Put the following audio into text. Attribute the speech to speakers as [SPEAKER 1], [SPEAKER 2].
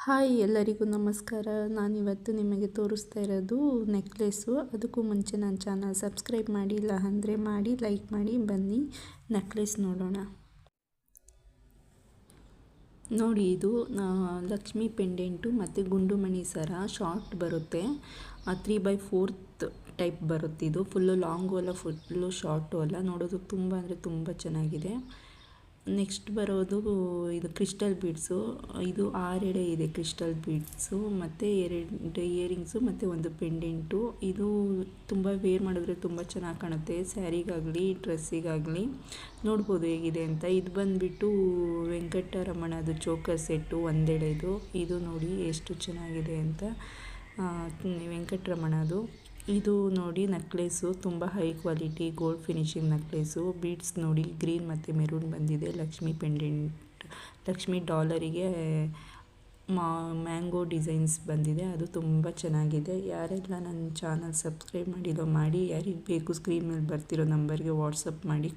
[SPEAKER 1] Hi ಎಲ್ಲರಿಗೂ ನಮಸ್ಕಾರ. ನಾನಿವತ್ತು ನಿಮಗೆ ತೋರಿಸ್ತಾ ಇರೋದು ನೆಕ್ಲೆಸ್ಸು. ಅದಕ್ಕೂ ಮುಂಚೆ ನನ್ನ ಚಾನಲ್ ಸಬ್ಸ್ಕ್ರೈಬ್ ಮಾಡಿಲ್ಲ ಅಂದರೆ ಮಾಡಿ, ಲೈಕ್ ಮಾಡಿ. ಬನ್ನಿ ನೆಕ್ಲೆಸ್ ನೋಡೋಣ. ನೋಡಿ, ಇದು ಲಕ್ಷ್ಮಿ ಪೆಂಡೆಂಟು ಮತ್ತು ಗುಂಡುಮಣಿ ಸರ ಶಾರ್ಟ್ ಬರುತ್ತೆ. 3/4 ಟೈಪ್ ಬರುತ್ತೆ. ಇದು ಫುಲ್ಲು ಲಾಂಗು ಅಲ್ಲ, ಫುಲ್ಲು ಶಾರ್ಟು ಅಲ್ಲ. ನೋಡೋದಕ್ಕೆ ತುಂಬ ಅಂದರೆ ತುಂಬ ಚೆನ್ನಾಗಿದೆ. ನೆಕ್ಸ್ಟ್ ಬರೋದು ಇದು ಕ್ರಿಸ್ಟಲ್ ಬೀಡ್ಸು. ಇದು 6 ಎಳೆ ಇದೆ ಕ್ರಿಸ್ಟಲ್ ಬೀಡ್ಸು, ಮತ್ತು 2 ಇಯರಿಂಗ್ಸು ಮತ್ತು ಒಂದು ಪೆಂಡೆಂಟು. ಇದು ತುಂಬ ವೇರ್ ಮಾಡಿದ್ರೆ ತುಂಬ ಚೆನ್ನಾಗಿ ಕಾಣುತ್ತೆ, ಸ್ಯಾರಿಗಾಗಲಿ ಡ್ರೆಸ್ಸಿಗಾಗಲಿ. ನೋಡ್ಬೋದು ಹೇಗಿದೆ ಅಂತ. ಇದು ಬಂದುಬಿಟ್ಟು ವೆಂಕಟರಮಣದು ಚೋಕರ್ ಸೆಟ್ಟು, 1 ಎಳೆದು. ಇದು ನೋಡಿ ಎಷ್ಟು ಚೆನ್ನಾಗಿದೆ ಅಂತ, ವೆಂಕಟರಮಣದು. ಇದು ನೋಡಿ ನೆಕ್ಲೆಸ್ಸು, ತುಂಬ high quality gold finishing necklace. Beads ನೋಡಿ ಗ್ರೀನ್ ಮತ್ತು ಮೆರೂನ್ ಬಂದಿದೆ. ಲಕ್ಷ್ಮಿ ಪೆಂಡೆಂಟ್, ಲಕ್ಷ್ಮಿ ಡಾಲರಿಗೆ ಮ್ಯಾಂಗೋ ಡಿಸೈನ್ಸ್ ಬಂದಿದೆ. ಅದು ತುಂಬ ಚೆನ್ನಾಗಿದೆ. ಯಾರೆಲ್ಲ ನನ್ನ ಚಾನಲ್ ಸಬ್ಸ್ಕ್ರೈಬ್ ಮಾಡಿಲ್ಲ ಮಾಡಿ, ಯಾರಿಗೆ ಬೇಕು ಸ್ಕ್ರೀನ್ ಮೇಲೆ ಬರ್ತಿರೋ ನಂಬರ್ಗೆ ವಾಟ್ಸಪ್ ಮಾಡಿ.